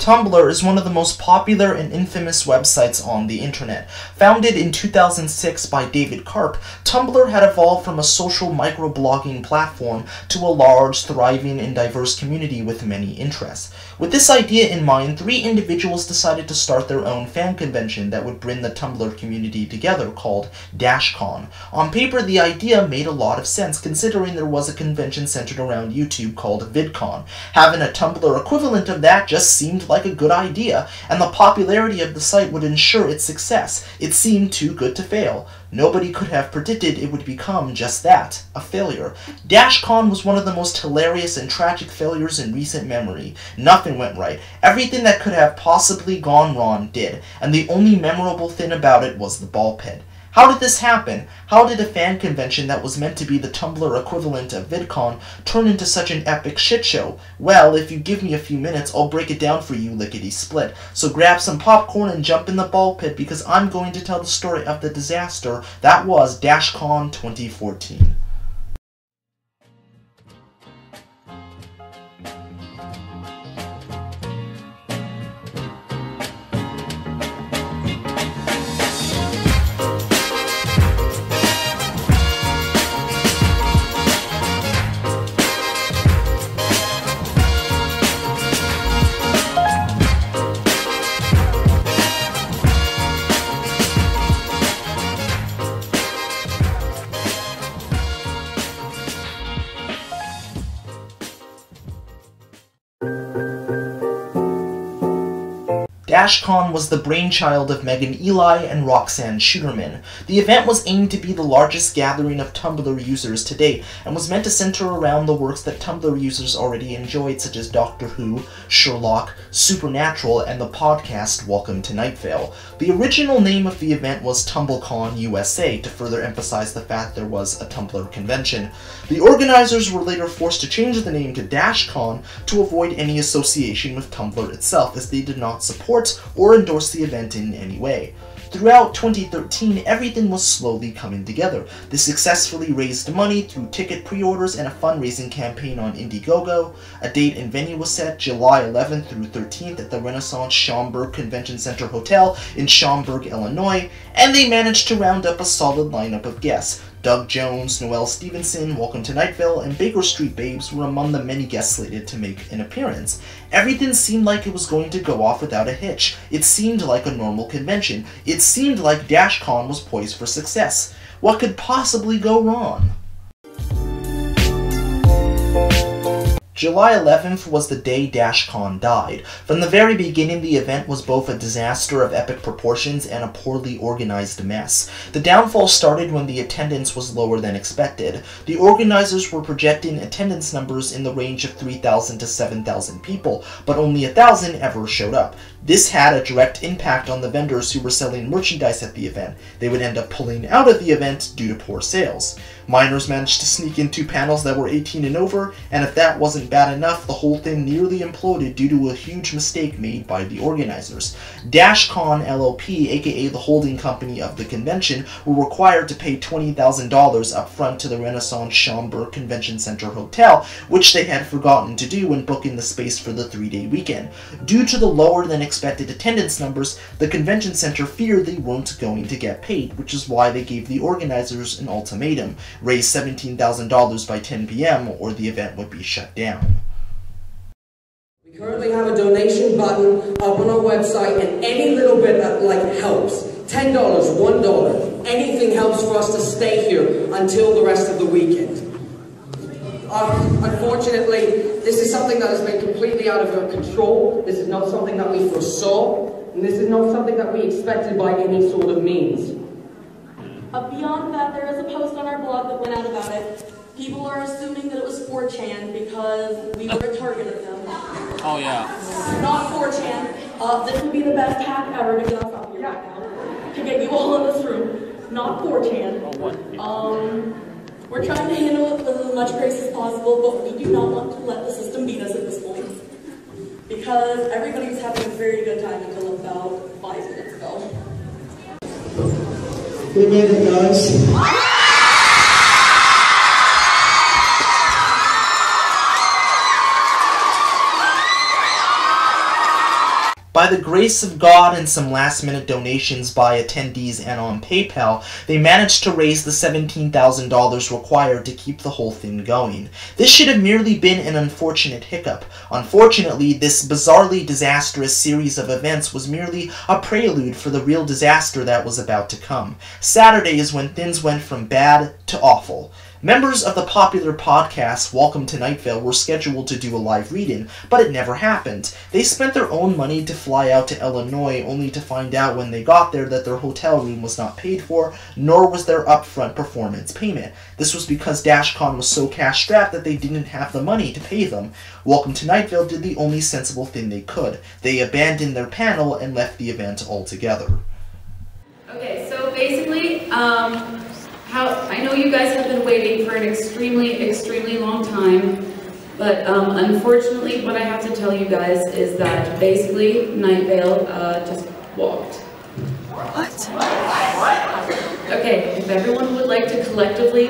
Tumblr is one of the most popular and infamous websites on the internet. Founded in 2006 by David Karp, Tumblr had evolved from a social microblogging platform to a large, thriving, and diverse community with many interests. With this idea in mind, 3 individuals decided to start their own fan convention that would bring the Tumblr community together, called DashCon. On paper, the idea made a lot of sense, considering there was a convention centered around YouTube called VidCon. Having a Tumblr equivalent of that just seemed like a good idea, and the popularity of the site would ensure its success. It seemed too good to fail. Nobody could have predicted it would become just that, a failure. DashCon was one of the most hilarious and tragic failures in recent memory. Nothing went right. Everything that could have possibly gone wrong did, and the only memorable thing about it was the ball pit. How did this happen? How did a fan convention that was meant to be the Tumblr equivalent of VidCon turn into such an epic shitshow? Well, if you give me a few minutes, I'll break it down for you lickety-split. So grab some popcorn and jump in the ball pit, because I'm going to tell the story of the disaster that was DashCon 2014. DashCon was the brainchild of Megan Eli and Roxanne Shooterman. The event was aimed to be the largest gathering of Tumblr users to date, and was meant to center around the works that Tumblr users already enjoyed, such as Doctor Who, Sherlock, Supernatural, and the podcast Welcome to Night Vale. The original name of the event was TumbleCon USA, to further emphasize the fact there was a Tumblr convention. The organizers were later forced to change the name to DashCon to avoid any association with Tumblr itself, as they did not support or endorse the event in any way. Throughout 2013, everything was slowly coming together. They successfully raised money through ticket pre-orders and a fundraising campaign on Indiegogo. A date and venue was set, July 11th through 13th at the Renaissance Schaumburg Convention Center Hotel in Schaumburg, Illinois, and they managed to round up a solid lineup of guests. Doug Jones, Noelle Stevenson, Welcome to Night Vale, and Baker Street Babes were among the many guests slated to make an appearance. Everything seemed like it was going to go off without a hitch. It seemed like a normal convention. It seemed like DashCon was poised for success. What could possibly go wrong? July 11th was the day DashCon died. From the very beginning, the event was both a disaster of epic proportions and a poorly organized mess. The downfall started when the attendance was lower than expected. The organizers were projecting attendance numbers in the range of 3,000 to 7,000 people, but only 1,000 ever showed up. This had a direct impact on the vendors who were selling merchandise at the event. They would end up pulling out of the event due to poor sales. Minors managed to sneak in 2 panels that were 18 and over, and if that wasn't bad enough, the whole thing nearly imploded due to a huge mistake made by the organizers. DashCon LLP, aka the holding company of the convention, were required to pay $20,000 up front to the Renaissance Schaumburg Convention Center Hotel, which they had forgotten to do when booking the space for the 3-day weekend. Due to the lower than expected attendance numbers, the convention center feared they weren't going to get paid, which is why they gave the organizers an ultimatum: raise $17,000 by 10 p.m. or the event would be shut down. We currently have a donation button up on our website, and any little bit of helps. $10, $1, anything helps for us to stay here until the rest of the weekend. Unfortunately, this is something that has been completely out of our control. This is not something that we foresaw, and this is not something that we expected by any sort of means. Beyond that, there is a post on our blog that went out about it. People are assuming that it was 4chan because we were a target of them. Oh yeah. Not 4chan. This would be the best hack ever to get us up here right now. To get you all in this room. Not 4chan. We're trying to handle it with as much grace as possible, but we do not want to let the system beat us at this point. Because everybody's having a very good time until about 5 minutes ago. We made it, guys. By the grace of God and some last-minute donations by attendees and on PayPal, they managed to raise the $17,000 required to keep the whole thing going. This should have merely been an unfortunate hiccup. Unfortunately, this bizarrely disastrous series of events was merely a prelude for the real disaster that was about to come. Saturday is when things went from bad to awful. Members of the popular podcast Welcome to Night Vale were scheduled to do a live read-in, but it never happened. They spent their own money to fly out to Illinois, only to find out when they got there that their hotel room was not paid for, nor was their upfront performance payment. This was because DashCon was so cash-strapped that they didn't have the money to pay them. Welcome to Night Vale did the only sensible thing they could. They abandoned their panel and left the event altogether. Okay, so basically, I know you guys have been waiting for an extremely long time, but unfortunately what I have to tell you guys is that basically Night Vale just walked. What? Okay, if everyone would like to collectively,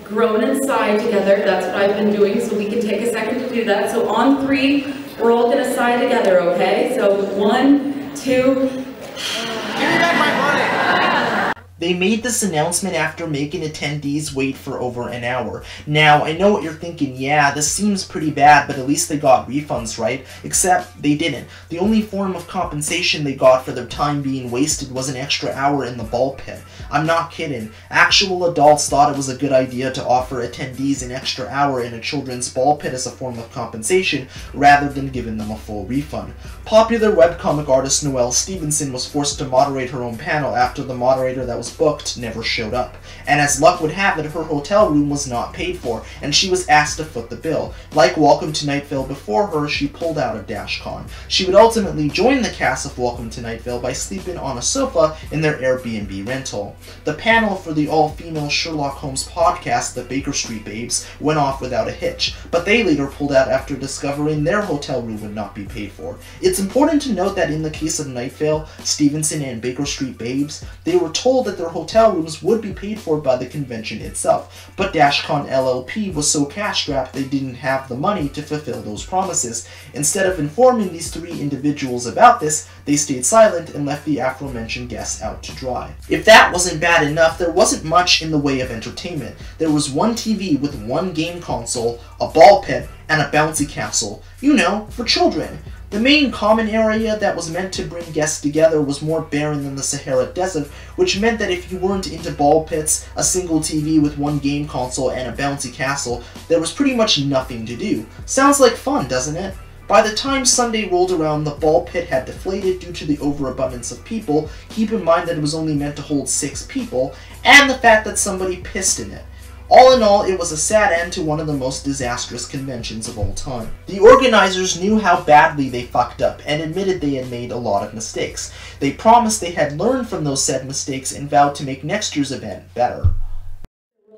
groan and sigh together, that's what I've been doing, so we can take a second to do that. So on 3, we're all going to sigh together, okay? So 1, 2... Give me back my money! They made this announcement after making attendees wait for over an hour. Now, I know what you're thinking, yeah, this seems pretty bad, but at least they got refunds, right? Except, they didn't. The only form of compensation they got for their time being wasted was an extra hour in the ball pit. I'm not kidding. Actual adults thought it was a good idea to offer attendees an extra hour in a children's ball pit as a form of compensation, rather than giving them a full refund. Popular webcomic artist Noelle Stevenson was forced to moderate her own panel after the moderator that was booked never showed up. And as luck would have it, her hotel room was not paid for, and she was asked to foot the bill. Like Welcome to Night Vale before her, she pulled out of DashCon. She would ultimately join the cast of Welcome to Night Vale by sleeping on a sofa in their Airbnb rental. The panel for the all-female Sherlock Holmes podcast, the Baker Street Babes, went off without a hitch, but they later pulled out after discovering their hotel room would not be paid for. It's important to note that in the case of Night Vale, Stevenson, and Baker Street Babes, they were told that their hotel rooms would be paid for by the convention itself, but DashCon LLP was so cash-strapped they didn't have the money to fulfill those promises. Instead of informing these 3 individuals about this, they stayed silent and left the aforementioned guests out to dry. If that wasn't bad enough, there wasn't much in the way of entertainment. There was one TV with 1 game console, a ball pit, and a bouncy castle. You know, for children. The main common area that was meant to bring guests together was more barren than the Sahara Desert, which meant that if you weren't into ball pits, a single TV with 1 game console, and a bouncy castle, there was pretty much nothing to do. Sounds like fun, doesn't it? By the time Sunday rolled around, the ball pit had deflated due to the overabundance of people. Keep in mind that it was only meant to hold 6 people, and the fact that somebody pissed in it. All in all, it was a sad end to one of the most disastrous conventions of all time. The organizers knew how badly they fucked up and admitted they had made a lot of mistakes. They promised they had learned from those said mistakes and vowed to make next year's event better.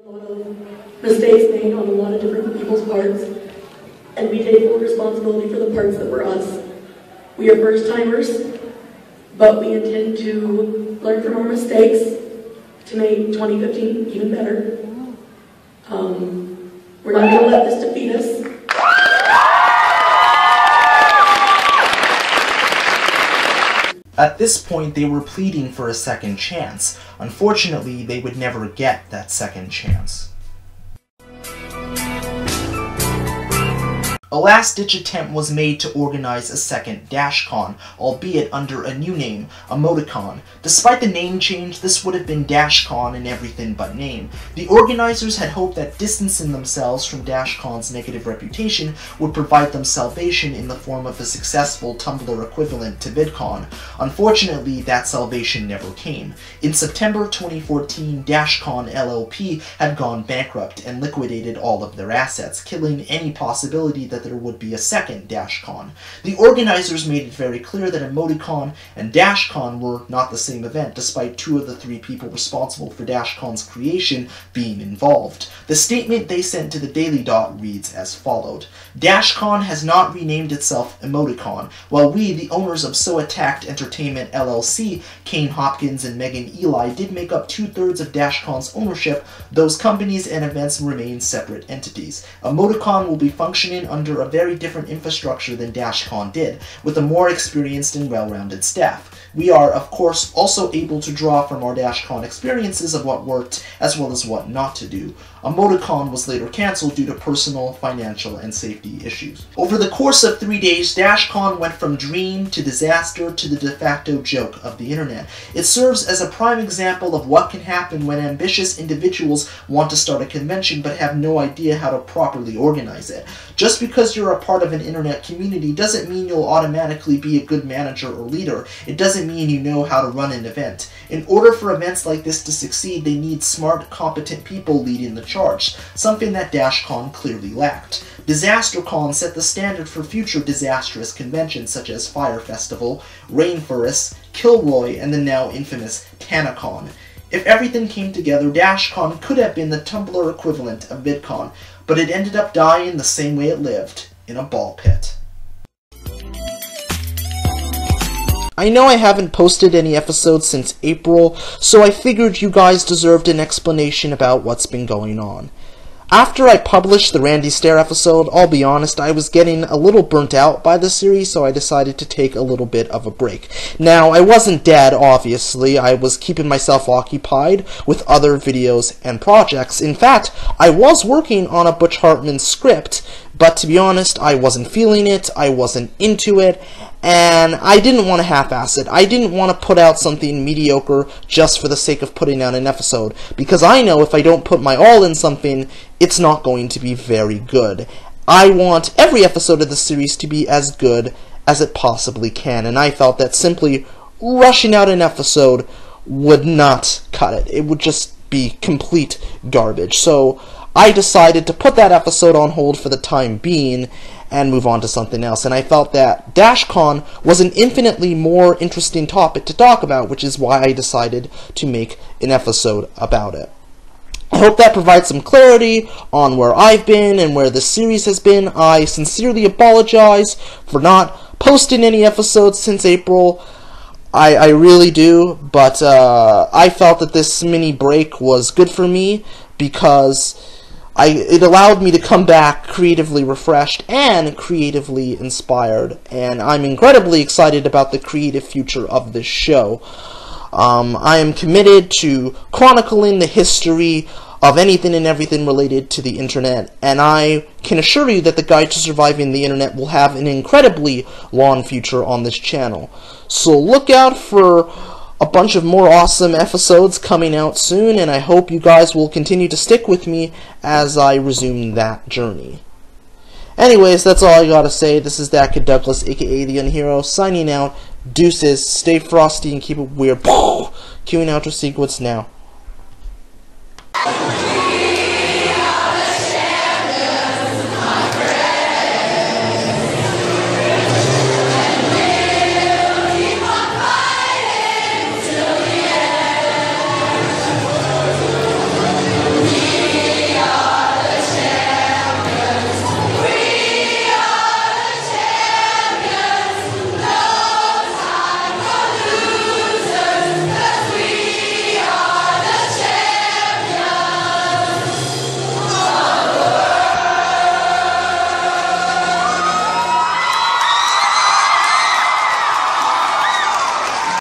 A lot of mistakes made on a lot of different people's parts, and we take full responsibility for the parts that were us. We are first-timers, but we intend to learn from our mistakes to make 2015 even better. We're not going to let this defeat us. At this point, they were pleading for a second chance. Unfortunately, they would never get that second chance. A last-ditch attempt was made to organize a second DashCon, albeit under a new name, Emoticon. Despite the name change, this would have been DashCon in everything but name. The organizers had hoped that distancing themselves from DashCon's negative reputation would provide them salvation in the form of a successful Tumblr equivalent to VidCon. Unfortunately, that salvation never came. In September 2014, DashCon LLP had gone bankrupt and liquidated all of their assets, killing any possibility that there would be a second DashCon. The organizers made it very clear that Emoticon and DashCon were not the same event, despite 2 of the 3 people responsible for DashCon's creation being involved. The statement they sent to the Daily Dot reads as followed: DashCon has not renamed itself Emoticon. While we, the owners of So Attacked Entertainment LLC, Kane Hopkins and Megan Eli, did make up 2/3 of DashCon's ownership, those companies and events remain separate entities. Emoticon will be functioning under under a very different infrastructure than DashCon did, with a more experienced and well-rounded staff. We are, of course, also able to draw from our DashCon experiences of what worked as well as what not to do. Emoticon was later cancelled due to personal, financial, and safety issues. Over the course of 3 days, DashCon went from dream to disaster to the de facto joke of the internet. It serves as a prime example of what can happen when ambitious individuals want to start a convention but have no idea how to properly organize it. Just because you're a part of an internet community doesn't mean you'll automatically be a good manager or leader. It doesn't mean you know how to run an event. In order for events like this to succeed, they need smart, competent people leading the charge, something that DashCon clearly lacked. DisasterCon set the standard for future disastrous conventions such as Fire Festival, Rainforest, Kilroy, and the now infamous TanaCon. If everything came together, DashCon could have been the Tumblr equivalent of VidCon, but it ended up dying the same way it lived, in a ball pit. I know I haven't posted any episodes since April, so I figured you guys deserved an explanation about what's been going on. After I published the Randy Stair episode, I'll be honest, I was getting a little burnt out by the series, so I decided to take a little bit of a break. Now, I wasn't dead, obviously. I was keeping myself occupied with other videos and projects. In fact, I was working on a Butch Hartman script, but to be honest, I wasn't feeling it, I wasn't into it, and I didn't want to half-ass it. I didn't want to put out something mediocre just for the sake of putting out an episode, because I know if I don't put my all in something, it's not going to be very good. I want every episode of the series to be as good as it possibly can, and I felt that simply rushing out an episode would not cut it. It would just be complete garbage. So I decided to put that episode on hold for the time being and move on to something else. And I felt that DashCon was an infinitely more interesting topic to talk about, which is why I decided to make an episode about it. I hope that provides some clarity on where I've been and where this series has been. I sincerely apologize for not posting any episodes since April. I really do, but I felt that this mini break was good for me because it allowed me to come back creatively refreshed and creatively inspired, and I'm incredibly excited about the creative future of this show. I am committed to chronicling the history of anything and everything related to the internet, and I can assure you that the Guide to Surviving the Internet will have an incredibly long future on this channel. So look out for a bunch of more awesome episodes coming out soon, and I hope you guys will continue to stick with me as I resume that journey. Anyways, that's all I gotta say. This is ThatKidDouglas, aka The Unhero, signing out. Deuces, stay frosty and keep it weird. Cueing outro sequence now.